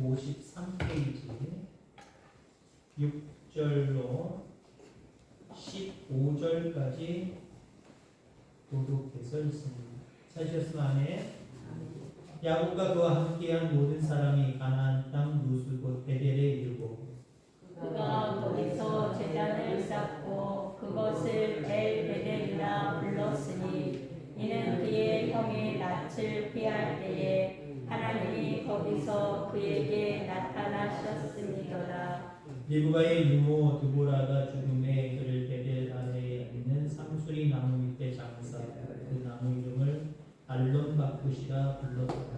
53페이지 6절로 15절까지 도독해서 있습니다. 찾으셨으면 아멘. 야곱과 그와 함께한 모든 사람이 가나안 땅 루스 곧 베델에 이르고 그가 거기서 제단을 쌓고 그것을 엘 베델이라 불렀으니 이는 그의 형의 낯을 피할 때에 하나님이 거기서 그에게 나타나셨음이더라. 리브가의 유모 드보라가 죽음에 그를 베델 아래에 있는 상수리 나무 밑에 장사 그 나무 이름을 알론 바쿠시라 불렀더라.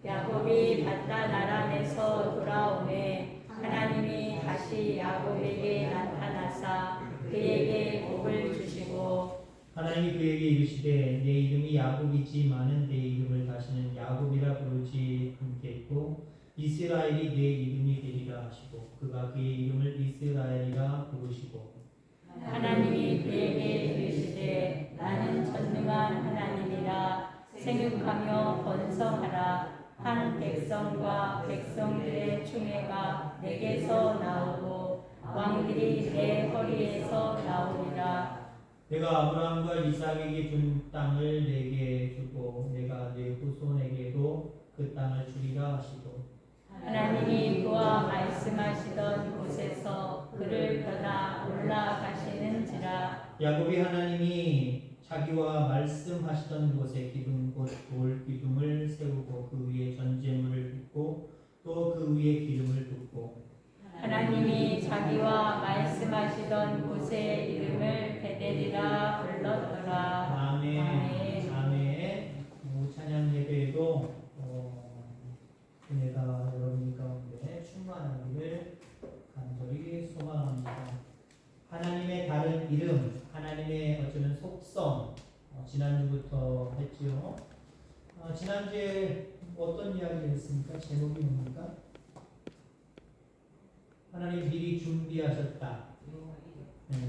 야곱이 바단 아람에서 돌아오매 하나님이 다시 야곱에게 나타나사 그에게 복을 주시고 하나님이 그에게 이르시되 내 이름이 야곱이지만은 내 이름을 다시는 야곱이라 부르지 않겠고 이스라엘이 내 이름이 되리라 하시고 그가 그의 이름을 이스라엘이라 부르시고 하나님이 그에게 이르시되 나는 전능한 하나님이라 생육하며 번성하라. 한 백성과 백성들의 충해가 내게서 나오고 왕들이 내 허리에서 나오리라. 내가 아브라함과 이삭에게 준 땅을 내게 주고 내가 내 후손에게도 그 땅을 주리라 하시고 하나님이 그와 말씀하시던 곳에서 그를 떠나 올라가시는지라. 야곱이 하나님이 자기와 말씀하시던 곳에 기둥 곧 돌 기둥을 세우고 그 위에 전제물을 빚고 또 그 위에 기름을 붓고 하나님이 자기와 말씀하시던 곳의 이름을 베델이라 불렀더라. 아멘. 아멘. 아멘. 찬양 예배에도 은혜가 여러분 가운데 충만하기를 간절히 소망합니다. 하나님의 다른 이름, 하나님의 어쩌면 속성, 지난주부터 했지요. 지난주에 어떤 이야기를 했습니까? 제목이 뭡니까? 하나님 미리 준비하셨다.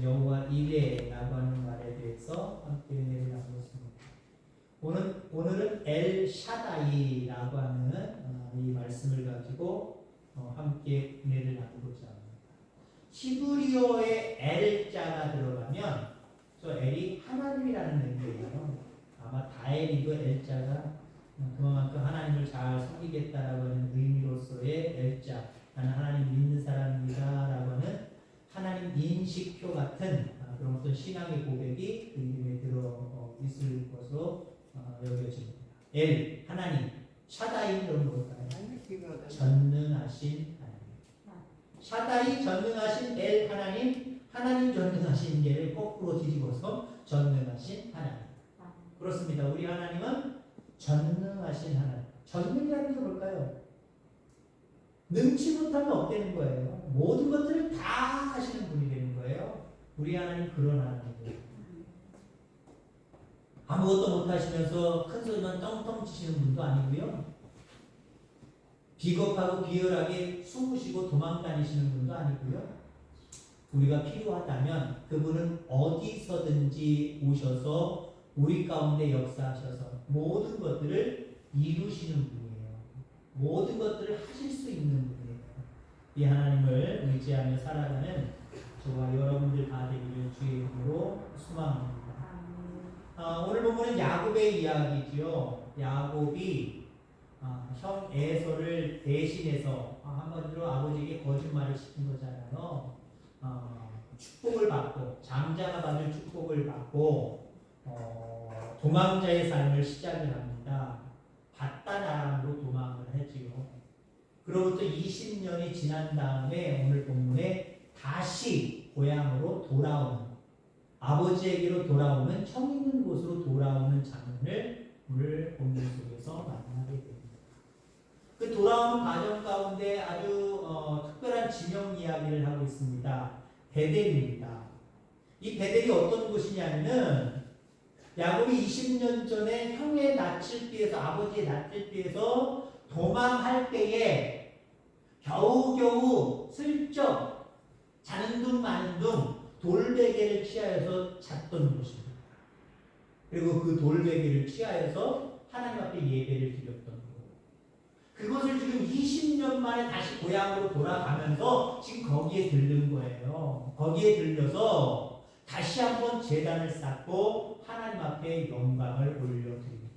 여호와 이레라고 하는 말에 대해서 함께 은혜를 나누었습니다. 오늘은 엘 샤다이라고 하는 이 말씀을 가지고 함께 은혜를 나누고자 합니다. 히브리어의 엘자가 들어가면 저 엘이 하나님이라는 의미예요. 아마 다엘이도 엘자가 그만큼 하나님을 잘 섬기겠다라고 하는 의미로서의 엘자, 나는 하나님 믿는 사람입니다라고 하는 하나님 인식표 같은 그런 어떤 신앙의 고백이 그 이름에 들어 있을 것으로 여겨집니다. 엘 하나님, 샤다이 그런 뭘까요? 전능하신 하나님. 샤다이 전능하신 엘 하나님, 하나님 전능하신 게를 거꾸로 뒤집어서 전능하신 하나님. 그렇습니다. 우리 하나님은 전능하신 하나님. 전능이라는 게 뭘까요? 능치 못하면 없다는 거예요. 모든 것들을 다 하시는 분이 되는 거예요. 우리 하나님 그런 하나님이에요. 아무것도 못하시면서 큰 소리만 떵떵 치시는 분도 아니고요. 비겁하고 비열하게 숨으시고 도망다니시는 분도 아니고요. 우리가 필요하다면 그분은 어디서든지 오셔서 우리 가운데 역사하셔서 모든 것들을 이루시는 분이에요. 모든 것들을 하실 수 있는 분이에요. 이 하나님을 의지하며 살아가는 저와 여러분들 다 되기를 주의 이름으로 소망합니다. 오늘 본문은 야곱의 이야기지요. 야곱이 형 에서를 대신해서 한마디로 아버지에게 거짓말을 시킨 거잖아요. 축복을 받고 장자가 받을 축복을 받고 도망자의 삶을 시작을 합니다. 바단 아람으로 도망을 했지요. 그로부터 20년이 지난 다음에 오늘 본문에 다시 고향으로 돌아오는 아버지에게로 돌아오는 청 있는 곳으로 돌아오는 장면을 오늘 본문 속에서 만나게 됩니다. 그 돌아오는 과정 가운데 아주 특별한 지명 이야기를 하고 있습니다. 베델입니다. 이 베델이 어떤 곳이냐면은 야곱이 20년 전에 형의 낯을 피해서 아버지의 낯을 피해서 도망할 때에 겨우겨우 슬쩍 자는 둥 마는 둥 돌베개를 취하여서 잤던 곳입니다. 그리고 그 돌베개를 취하여서 하나님 앞에 예배를 드렸던 곳. 그것을 지금 20년 만에 다시 고향으로 돌아가면서 지금 거기에 들른 거예요. 거기에 들려서 다시 한번 제단을 쌓고 하나님 앞에 영광을 올려드립니다.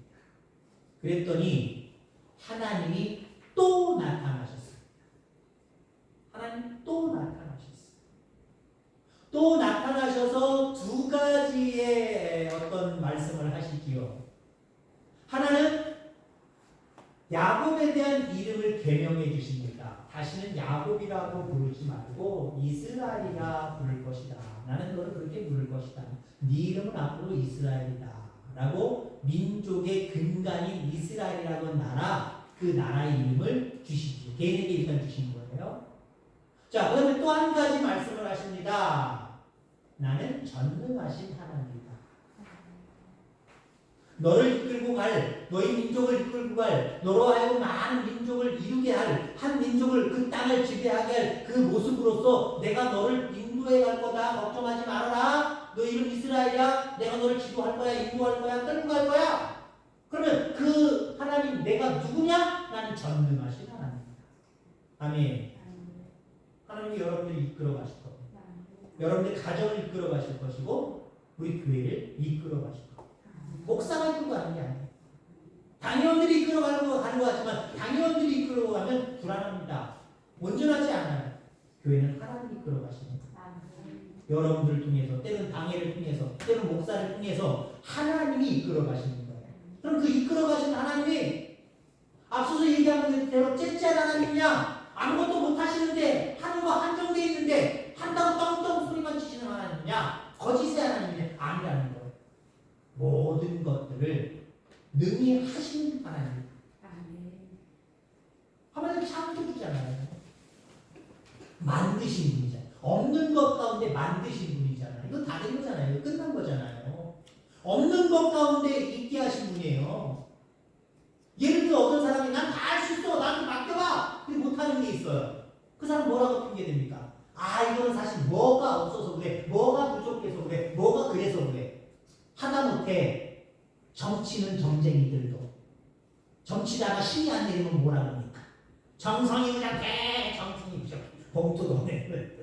그랬더니 하나님이 또 나타나셨어요. 하나님 또 나타나셨어요. 또 나타나셔서 두 가지의 어떤 말씀을 하시지요. 하나는 야곱에 대한 이름을 개명해 주십니다. 다시는 야곱이라고 부르지 말고 이스라엘이라 부를 것이다. 나는 너를 그렇게 부를 것이다. 네 이름은 앞으로 이스라엘이다. 라고 민족의 근간인 이스라엘이라고 나라, 그 나라의 이름을 주시죠. 개인에게 일단 주신 거예요. 자, 그 다음에 또 한 가지 말씀을 하십니다. 나는 전능하신 하나님이다. 너를 이끌고 갈, 너희 민족을 이끌고 갈, 너로 하여금 많은 민족을 이루게 할, 한 민족을 그 땅을 지배하게 할 그 모습으로서 내가 너를 인도해 갈 거다. 걱정하지 말아라. 너 이름 이스라엘이야. 내가 너를 지도할 거야. 인도할 거야. 끌고 갈 거야. 그러면 그 하나님 내가 누구냐? 나는 전능하신 하나님이다. 아멘. 하나님이 여러분들을 이끌어 가실 겁니다. 여러분들 가정을 이끌어 가실 것이고 우리 교회를 이끌어 가실 겁니다. 목사가 이끌고 가는 게 아니에요. 당회원들이 이끌어 가는 거 같지만 당회원들이 이끌어 가면 불안합니다. 온전하지 않아요. 교회는 하나님이 이끌어 가십니다. 여러분들을 통해서, 때로는 당회를 통해서, 때로는 목사를 통해서 하나님이 이끌어 가시는 거예요. 그럼 그 이끌어 가신 하나님이 앞서서 얘기한 대로 째째한 하나님이냐? 아무것도 못 하시는데 하는 거 한정되어 있는데 한다고 떵떵 소리만 치시는 하나님이냐? 거짓의 하나님이냐? 아니라는 거예요. 모든 것들을 능히 하시는 하나님. 한마디로 창조주잖아요. 만드신 분이잖아요. 없는 것 가운데 만드신 분이잖아요. 이거 다 된 거잖아요. 이거 끝난 거잖아요. 없는 것 가운데 있게 하신 분이에요. 예를 들어 어떤 사람이 난 다 할 수 있어. 나한테 맡겨봐. 근데 못하는 게 있어요. 그 사람 뭐라고 핑계댑니까? 아, 이거는 사실 뭐가 없어서 그래. 뭐가 부족해서 그래. 뭐가 그래서 그래. 하다못해 정치는 정쟁이들도 정치다가 신이 안 내리면 뭐라 그럽니까? 정성이 부족해. 정성이 부족해. 봉투도 내는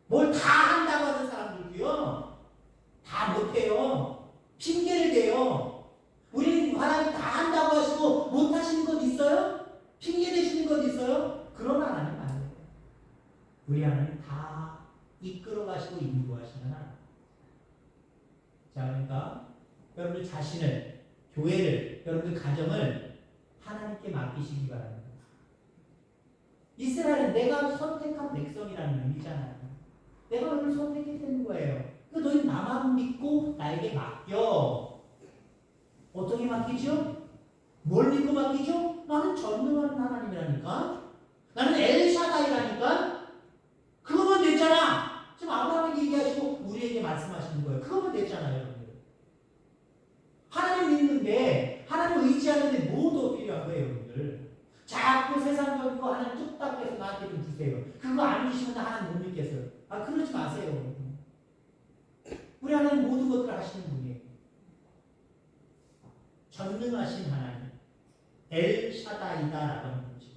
뭘 다 한다고 하는 사람들도요. 다 못해요. 핑계를 대요. 우리는 하나님 다 한다고 하시고 못하시는 것 있어요? 핑계 대시는 것 있어요? 그런 하나님 아니에요. 우리 하나님 다 이끌어 가시고 인도하시는 하나님. 자, 그러니까 여러분들 자신을, 교회를, 여러분들 가정을 하나님께 맡기시기 바랍니다. 이스라엘은 내가 선택한 백성이라는 의미잖아요. 내가 너를 선택했다는 거예요. 그러니까 너희 나만 믿고 나에게 맡겨. 어떻게 맡기죠? 뭘 믿고 맡기죠? 나는 전능한 하나님이라니까. 나는 엘샤다이라니까. 그거만 됐잖아. 지금 아브라함에게 얘기하시고 우리에게 말씀하시는 거예요. 그거만 됐잖아요, 여러분들. 하나님 믿는데, 하나님 의지하는데 뭐 더 필요한 거예요, 여러분들? 자꾸 세상적인 거 하나님 뚝딱 해서 나한테 좀 주세요. 그거 안 주시면 하나님 못 믿겠어요. 아, 그러지 마세요. 우리 하나님 모든 것들을 하시는 분이에요. 전능하신 하나님, 엘샤다이다라고 하는 거죠.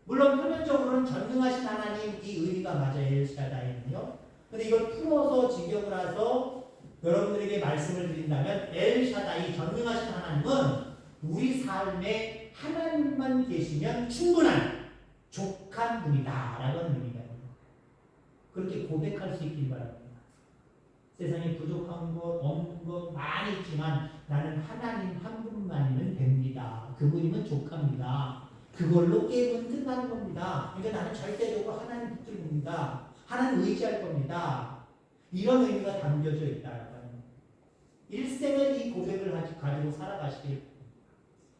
물론 표면적으로는 전능하신 하나님 이 의미가 맞아요. 엘샤다이는요. 근데 이걸 풀어서 직역을 해서 여러분들에게 말씀을 드린다면 엘샤다이, 전능하신 하나님은 우리 삶에 하나님만 계시면 충분한 족한 분이다 라고 하는 의미가 있습니다. 그렇게 고백할 수 있길 바랍니다. 세상에 부족한 것, 없는 것 많이 있지만 나는 하나님 한 분만이면 됩니다. 그분이면 족합니다. 그걸로 게임은 끝나는 겁니다. 그러니까 나는 절대적으로 하나님 붙들립니다. 하나님 의지할 겁니다. 이런 의미가 담겨져 있다라고 하는 거예요. 일생을 이 고백을 가지고 살아가시길.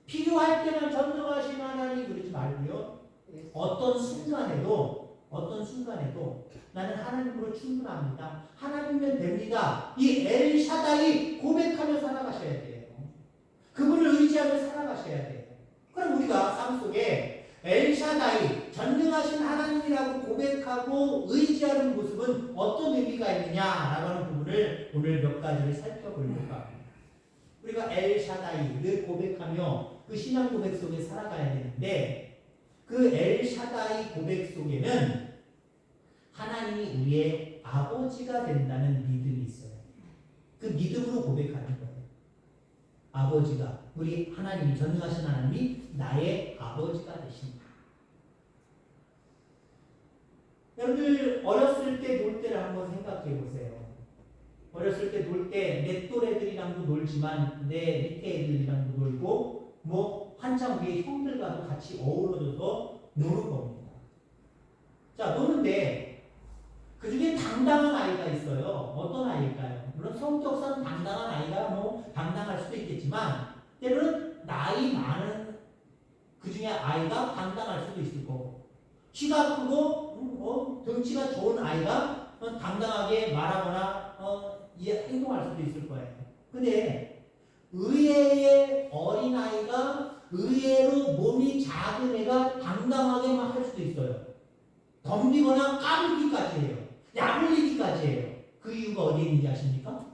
필요할 때만 전능하신 하나님 그러지 말고요. 어떤 순간에도 나는 하나님으로 충분합니다. 하나님이면 됩니다. 이 엘샤다이 고백하며 살아가셔야 돼요. 그분을 의지하며 살아가셔야 돼요. 그럼 우리가 삶 속에 엘샤다이, 전능하신 하나님이라고 고백하고 의지하는 모습은 어떤 의미가 있느냐라고 하는 부분을 오늘 몇 가지를 살펴보려고 합니다. 우리가 엘샤다이를 고백하며 그 신앙 고백 속에 살아가야 되는데 그 엘샤다이 고백 속에는 하나님이 우리의 아버지가 된다는 믿음이 있어요. 그 믿음으로 고백하는 거예요. 아버지가, 우리 하나님이, 전능하신 하나님이 나의 아버지가 되신다. 여러분들 어렸을 때 놀 때를 한번 생각해 보세요. 어렸을 때 놀 때 내 또래들이랑도 놀지만 내 밑에 애들이랑도 놀고 뭐 한참 위에 형들과도 같이 어우러져서 노는 겁니다. 자, 노는데 그 중에 당당한 아이가 있어요. 어떤 아이일까요? 물론 성격상 당당한 아이가 뭐 당당할 수도 있겠지만 때로는 나이 많은 그 중에 아이가 당당할 수도 있을 거고 키가 크고 덩치가 좋은 아이가 당당하게 말하거나 행동할 수도 있을 거예요. 근데 의외의 어린아이가 의외로 몸이 작은 애가 당당하게만 할 수도 있어요. 덤비거나 까불기까지 해요. 약올리기까지 해요. 그 이유가 어디에 있는지 아십니까?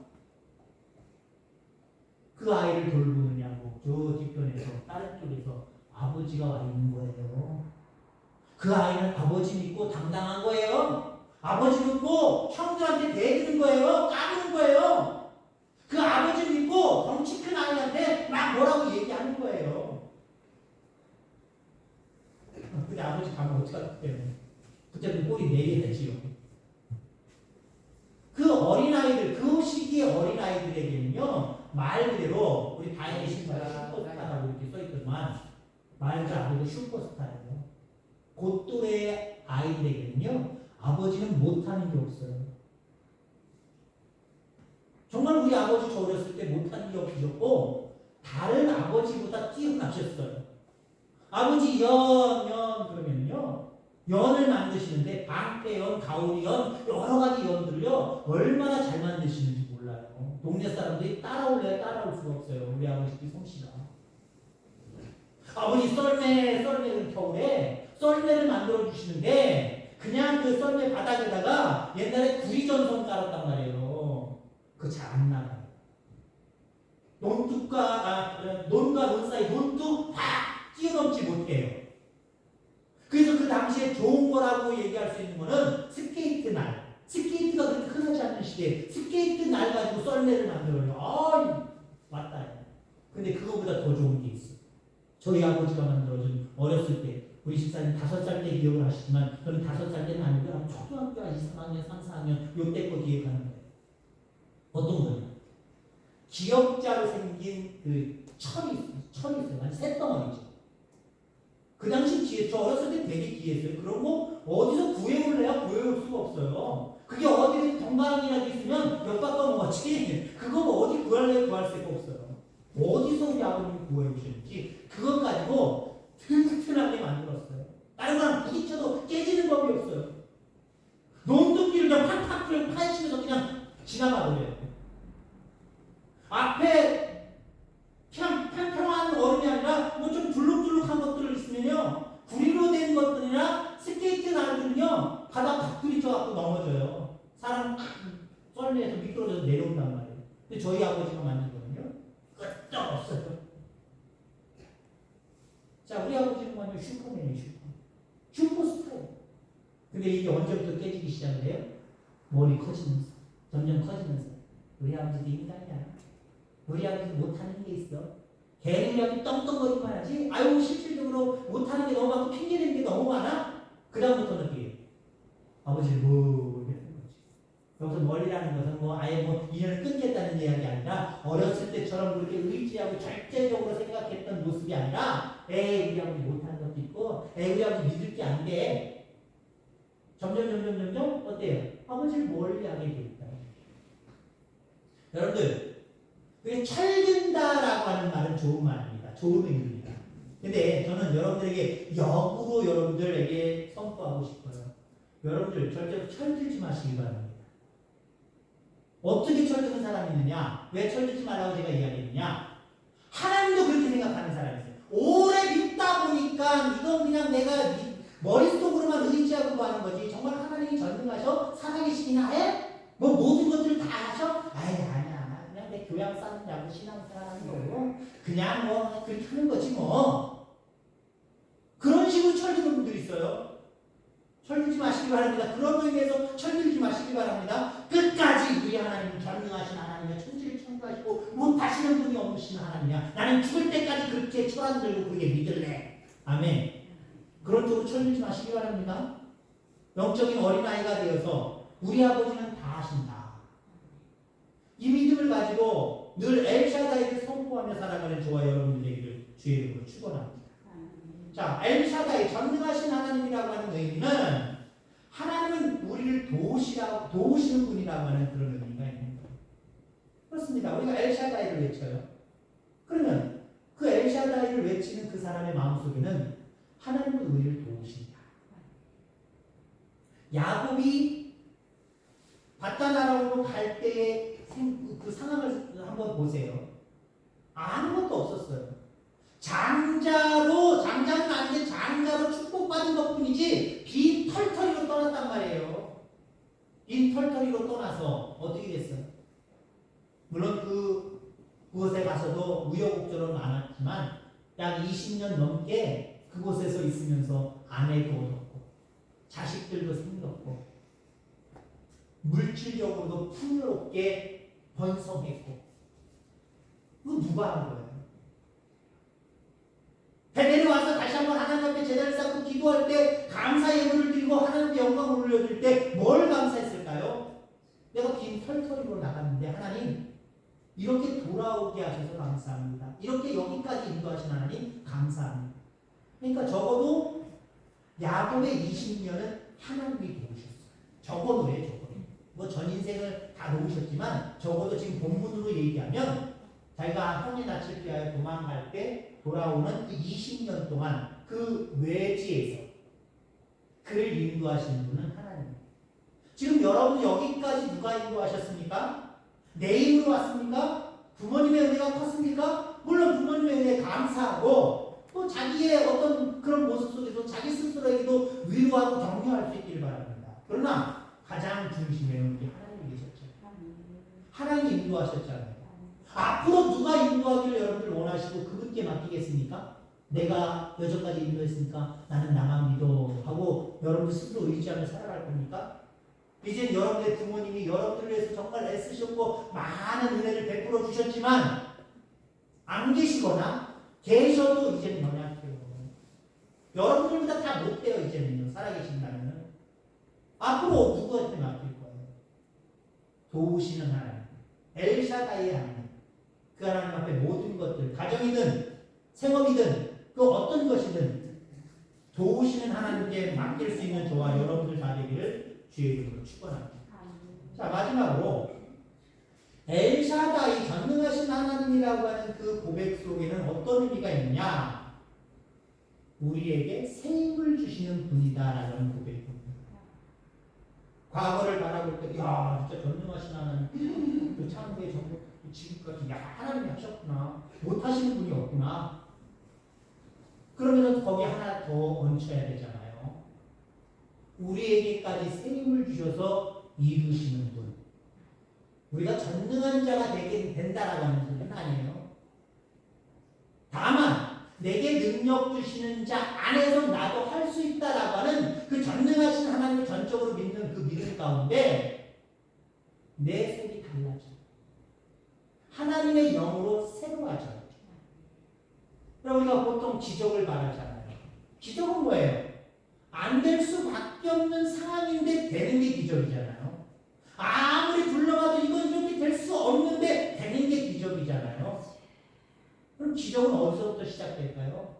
그 아이를 돌보느냐고 저 뒤편에서 다른 쪽에서 아버지가 와 있는 거예요. 그 아이는 아버지 믿고 당당한 거예요. 아버지 믿고 형들한테 대드는 거예요. 까부는 거예요. 그 아버지 믿고 덩치 큰 아이한테 막 뭐라고 얘기하는 거예요. 근데 아버지 가면 어떡하겠어요? 그때는 꼬리 내려야지요. 그 어린아이들, 그 시기의 어린아이들에게는요, 말 그대로, 우리 다행히 신발 슈퍼스타라고 이렇게 써있더만, 말 그대로 슈퍼스타예요. 그 또래 아이들에게는요, 아버지는 못하는 게 없어요. 정말 우리 아버지 저 어렸을 때 못하는 게 없으셨고, 다른 아버지보다 뛰어나셨어요. 아버지 그러면요, 연을 만드시는데 방패연, 가오리연 여러 가지 연들을요 얼마나 잘 만드시는지 몰라요. 동네 사람들이 따라올래야 따라올 수가 없어요. 우리 아버지 솜씨가. 아버지 썰매 겨울에 썰매를 만들어 주시는데 그냥 그 썰매 바닥에다가 옛날에 구리전선 깔았단 말이에요. 그거 잘 안 나가요. 논과 논 사이 논도 확 뛰어넘지 못해요. 그래서 그 당시에 좋은 거라고 얘기할 수 있는 거는 스케이트 날. 스케이트가 그렇게 흔하지 않는 시대에 스케이트 날 가지고 썰매를 만들어요. 맞다. 근데 그거보다 더 좋은 게 있어. 저희 아버지가 만들어준 어렸을 때 우리 집사님 5살 때 기억을 하시지만 저는 5살 때는 아니고 초등학교 2, 3학년, 3, 4학년 요때 거 기억하는 거예요. 어떤 거냐? 기역자로 생긴 그 철이 있어요. 아니 쇳덩어리죠. 그 당시 저 어렸을 때 되게 귀했어요. 그런 거 어디서 구해올래야 구해올 수가 없어요. 그게 어디 건강이라도 있으면 몇 바꿔 먹었지. 그거 뭐 어디 구할래야 구할 수가 없어요. 어디서 우리 아버님이 구해오셨는지 그것 가지고 튼튼하게 만들었어요. 다른 거랑 부딪혀도 깨지는 법이 없어요. 논두끼를 그냥 팍팍 파헤치면서 그냥 지나가버려요. 앞에 그냥 평평한 얼음이 아니라 뭐 좀 둘룩둘룩한 것들을 있으면요 구리로 된 것들이나 스케이트 날들은요 바닥 팍 부딪혀갖고 넘어져요. 사람 썰매에서 미끄러져서 내려온단 말이에요. 근데 저희 아버지가 만든 거는요 끄떡없어요. 자, 우리 아버지는 완전 슈퍼맨이에요. 슈퍼스타예요. 근데 이게 언제부터 깨지기 시작해요? 머리 커지면서 점점 커지면서. 우리 아버지도 인간이야. 우리 아버지도 못하는 게 있어. 걔는 우리 아버지 떵떵거리기만 하지. 아유 실질적으로 못하는 게 너무 많고 핑계대는 게 너무 많아. 그 다음부터는 어떻게 아버지를 뭐 이렇게 하는 거지. 여기서 멀리라는 것은 뭐 아예 뭐 인연을 끊겠다는 이야기 아니라 어렸을 때처럼 그렇게 의지하고 절대적으로 생각했던 모습이 아니라 에이 우리 아버지 못하는 것도 있고 에이 우리 아버지 믿을 게 안 돼. 점점 어때요? 아버지를 멀리하게 돼 있다. 여러분들 그게 철든다라고 하는 말은 좋은 말입니다. 좋은 의미입니다. 근데 저는 여러분들에게 역으로 여러분들에게 선포하고 싶어요. 여러분들 절대로 철들지 마시기 바랍니다. 어떻게 철드는 사람이 있느냐? 왜 철들지 말라고 제가 이야기했느냐? 하나님도 그렇게 생각하는 사람이 있어요. 오래 믿다 보니까 이건 그냥 내가 머릿속으로만 의지하고 가는 거지 정말 하나님이 전능하셔? 살아계시기나 해? 뭐 모든 것들을 다 하셔? 아니야. 그냥 내 교양 쌓느냐고 신앙생활 하는 거고 그냥 뭐 그렇게 하는 거지 뭐. 그런 식으로 철드는 분들이 있어요. 철들지 마시기 바랍니다. 그런 의미에서 철들지 마시기 바랍니다. 끝까지 우리 하나님은 전능하신 하나님이야. 천지를 창조하시고 못하시는 분이 없으신 하나님이야. 나는 죽을 때까지 그렇게 철안 들고 그게 믿을래. 아멘. 그런 쪽으로 철들지 마시기 바랍니다. 영적인 어린아이가 되어서 우리 아버지는 다 하신다. 이 믿음을 가지고 늘 엘샤다이를 선포하며 살아가는 저와 여러분들에게 주의 이름으로 축원합니다. 자, 엘샤다이 전능하신 하나님이라고 하는 의미는 하나님은 우리를 도우시는 분이라고 하는 그런 의미가 있는 거예요. 그렇습니다. 우리가 엘샤다이를 외쳐요. 그러면 그 엘샤다이를 외치는 그 사람의 마음속에는 하나님은 우리를 도우신다. 야곱이 바다나라로 갈 때의 그 상황을 한번 보세요. 아무것도 없었어요. 장자는 아닌데 장자로 축복받은 것뿐이지 빈 털터리로 떠났단 말이에요. 빈 털터리로 떠나서 어떻게 됐어요? 물론 그곳에 가서도 우여곡절은 많았지만 약 20년 넘게 그곳에서 있으면서 아내도 얻었고 자식들도 생겼고 물질적으로도 풍요롭게 번성했고 그거 누가 한 거예요? 베델에 와서 다시 한번 하나님 앞에 제단을 쌓고 기도할 때 감사 예물을 드리고 하나님께 영광을 올려드릴 때 뭘 감사했을까요? 내가 빈 털터리로 나갔는데 하나님 이렇게 돌아오게 하셔서 감사합니다. 이렇게 여기까지 인도하신 하나님 감사합니다. 그러니까 적어도 야곱의 20년은 하나님이 도우셨어요. 적어도예요. 적어도. 뭐 전 인생을 다 도우셨지만 적어도 지금 본문으로 얘기하면 자기가 형의 낯을 피하여 도망갈 때 돌아오는 그 20년 동안 그 외지에서 그를 인도하시는 분은 하나님. 지금 여러분 여기까지 누가 인도하셨습니까? 내 힘으로 왔습니까? 부모님의 은혜가 컸습니까? 물론 부모님의 은혜에 감사하고 또 자기의 어떤 그런 모습 속에서 자기 스스로에게도 위로하고 격려할 수 있기를 바랍니다. 그러나 가장 중심에는 우리 하나님이 계셨죠. 하나님이 인도하셨잖아요. 앞으로 누가 인도하기를 여러분들 원하시고 그분께 맡기겠습니까? 내가 여전까지 인도했으니까 나는 나만 믿어 하고 여러분들 스스로 의지하며 살아갈 겁니까? 이제 여러분의 부모님이 여러분들을 위해서 정말 애쓰셨고 많은 은혜를 베풀어 주셨지만 안 계시거나 계셔도 이제는 연약해요. 여러분들보다 다 못돼요. 이제는요. 살아계신다면 앞으로 누구한테 맡길 거예요? 도우시는 하나님, 엘샤다이의 하나님. 그 하나님 앞에 모든 것들, 가정이든 생업이든 그 어떤 것이든 도우시는 하나님께 맡길 수 있는 저와 여러분들 다 되기를 주의 이름으로 축원합니다. 자, 마지막으로 엘샤다이 전능하신 하나님이라고 하는 그 고백 속에는 어떤 의미가 있느냐? 우리에게 새 힘을 주시는 분이다라는 고백입니다. 과거를 바라볼 때, 야, 진짜 전능하신 하나님, 그 창조의 전부 지금까지 야 하나님이 하셨구나. 못하시는 분이 없구나. 그러면 거기 하나 더 얹혀야 되잖아요. 우리에게까지 새 힘을 주셔서 이루시는 분. 우리가 전능한 자가 되게 된다라고 하는 소리는 아니에요. 다만 내게 능력 주시는 자 안에서 나도 할 수 있다라고 하는 그 전능하신 하나님을 전적으로 믿는 그 믿음 가운데 내 속이 달라져요. 하나님의 영으로 새로워져요. 우리가 보통 기적을 바라잖아요. 기적은 뭐예요? 안 될 수밖에 없는 상황인데 되는 게 기적이잖아요. 아무리 불러봐도 이건 이렇게 될 수 없는데 되는 게 기적이잖아요. 그럼 기적은 어디서부터 시작될까요?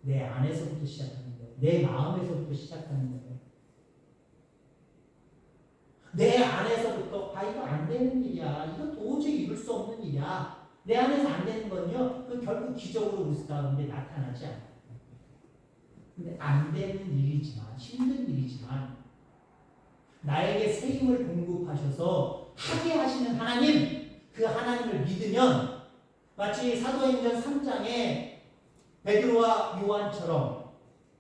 내 안에서부터 시작하는 거예요. 내 마음에서부터 시작하는 거예요. 내 안에서부터 이거 안 되는 일이야. 이거 도저히 이룰 수 없는 일이야. 내 안에서 안 되는 건요. 그 결국 기적으로 우리 가운데 나타나지 않아요. 근데 안 되는 일이지만 힘든 일이지만 나에게 새 힘을 공급하셔서 하게 하시는 하나님 그 하나님을 믿으면 마치 사도행전 3장에 베드로와 요한처럼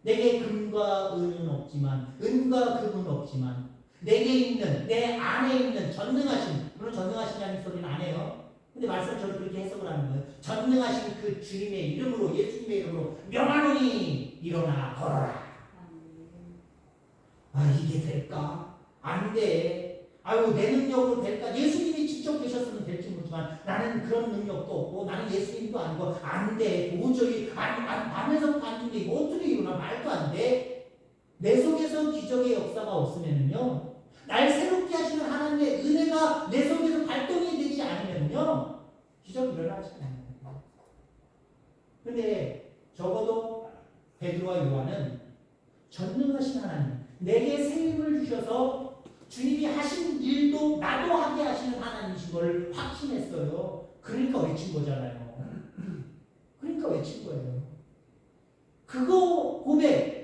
내게 금과 은은 없지만 은과 금은 없지만 내게 있는 내 안에 있는 전능하신 물론 전능하시냐는 소리는 안 해요. 근데 말씀처럼 그렇게 해석을 하는 거예요. 전능하신 그 주님의 이름으로 예수님의 이름으로 명하노니 일어나 걸어라. 아, 이게 될까? 안 돼. 아유, 내 능력으로 될까? 예수님이 직접 되셨으면 될지 모르지만 나는 그런 능력도 없고 나는 예수님도 아니고 안 돼. 도저히 밤에서부터 안 된대. 이거 어떻게 일어나? 말도 안 돼. 내 속에서 기적의 역사가 없으면요, 날 새롭게 하시는 하나님의 은혜가 내 속에서 발동이 되지 않으면요, 기적이 일어나지 않아요. 근데 적어도 베드로와 요한은 전능하신 하나님, 내게 새 힘을 주셔서 주님이 하신 일도 나도 하게 하시는 하나님이신 걸 확신했어요. 그러니까 외친 거잖아요. 그러니까 외친 거예요. 그거 고백,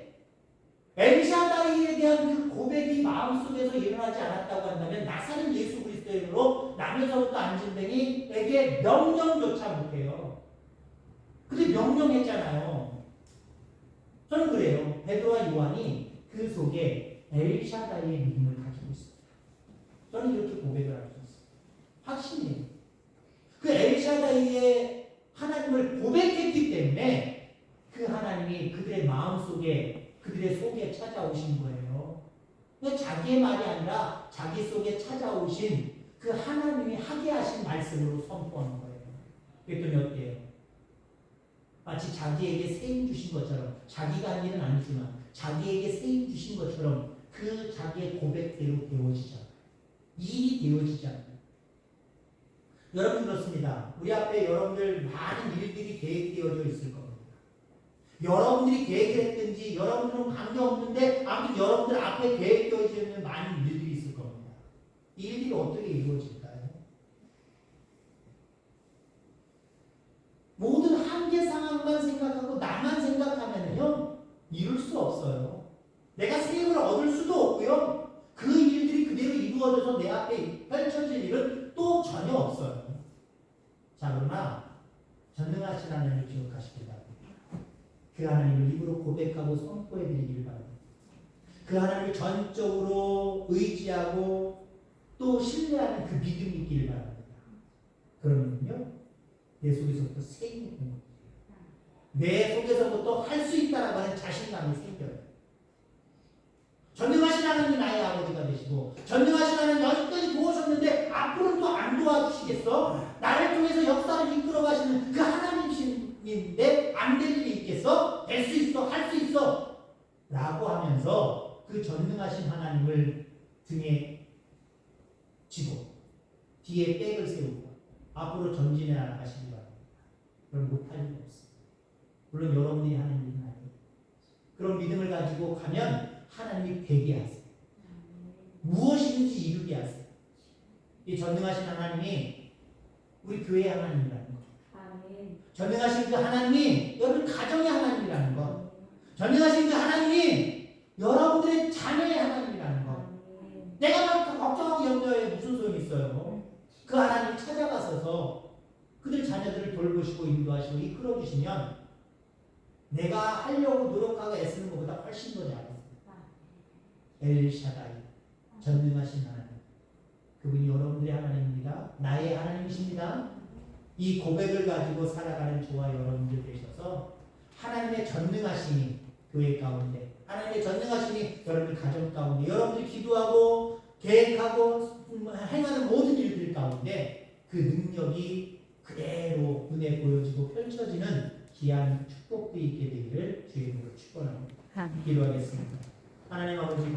엘샤다이에 대한 그 고백이 마음속에서 일어나지 않았다고 한다면 나사렛 예수 그리스도의 이름으로 나면서부터 앉은 뱅이에게 명령조차 못해요. 근데 명령했잖아요. 저는 그래요. 베드로와 요한이 그 속에 엘샤다이의 믿음을 가지고 있어요. 저는 이렇게 고백을 할 수 있어요. 확신이에요. 그 엘샤다이의 하나님을 고백했기 때문에 그 하나님이 그들의 마음속에, 그들의 속에 찾아오신 거예요. 그러니까 자기의 말이 아니라 자기 속에 찾아오신 그 하나님이 하게 하신 말씀으로 선포하는 거예요. 그랬더니 어때요? 마치 자기에게 세임 주신 것처럼, 자기가 한 일은 아니지만 자기에게 세임 주신 것처럼 그 자기의 고백대로 되어지잖아요. 일이 되어지잖아요. 여러분 그렇습니다. 우리 앞에 여러분들 많은 일들이 계획되어져 있을 겁니다. 여러분들이 계획을 했든지 여러분들은 관계없는데 아무튼 여러분들 앞에 계획되어져 있는 많은 일들이 있을 겁니다. 이 일들이 어떻게 이루어질까요? 모든 한계 상황만 생각하고 나만 생각하면요, 이룰 수 없어요. 내가 새 힘을 얻을 수도 없고요. 그 일들이 그대로 이루어져서 내 앞에 펼쳐질 일은 또 전혀 없어요. 자, 그러나 전능하신 하나님을 기억하시기 바랍니다. 그 하나님을 입으로 고백하고 선포해 드리기를 바랍니다. 그 하나님을 전적으로 의지하고 또 신뢰하는 그 믿음이 있기를 바랍니다. 그러면요, 내 속에서부터 새 힘이 되는 거예요. 내 속에서부터 할 수 있다라고 하는 자신감이 생겨요. 전능하신 하나님이 나의 아버지가 되시고 전능하신 하나님 여기까지 도우셨는데 앞으로는 또 안 도와주시겠어? 나를 통해서 역사를 이끌어 가시는 그 하나님이신데 안 될 일이 있겠어? 될 수 있어, 할 수 있어 라고 하면서 그 전능하신 하나님을 등에 쥐고 뒤에 백을 세우고 앞으로 전진해 나가시기 바랍니다. 그럼 못할 일 없어요. 물론 여러분들이 하는 일은 아니에요. 그런 믿음을 가지고 가면 하나님이 되게 하세요. 무엇이든지 이루게 하세요. 이 전능하신 하나님이 우리 교회의 하나님이라는 것, 전능하신 그 하나님이 여러분 가정의 하나님이라는 것, 전능하신 그 하나님이 여러분들의 자녀의 하나님이라는 것. 내가 막 걱정하고 염려해 무슨 소용이 있어요? 그 하나님 찾아가셔서 그들 자녀들을 돌보시고 인도하시고 이끌어주시면 내가 하려고 노력하고 애쓰는 것보다 훨씬 더 잘했어요. 엘샤다이, 전능하신 하나님, 그분이 여러분들의 하나님입니다. 나의 하나님이십니다. 이 고백을 가지고 살아가는 저와 여러분들 되셔서 하나님의 전능하심이 교회 가운데, 하나님의 전능하심이 여러분들 가정 가운데, 여러분들이 기도하고 계획하고 행하는 모든 일들 가운데 그 능력이 그대로 눈에 보여지고 펼쳐지는 귀한 축복도 있게 되기를 주의 이름으로 축원합니다. 기도하겠습니다. 하나님 아버지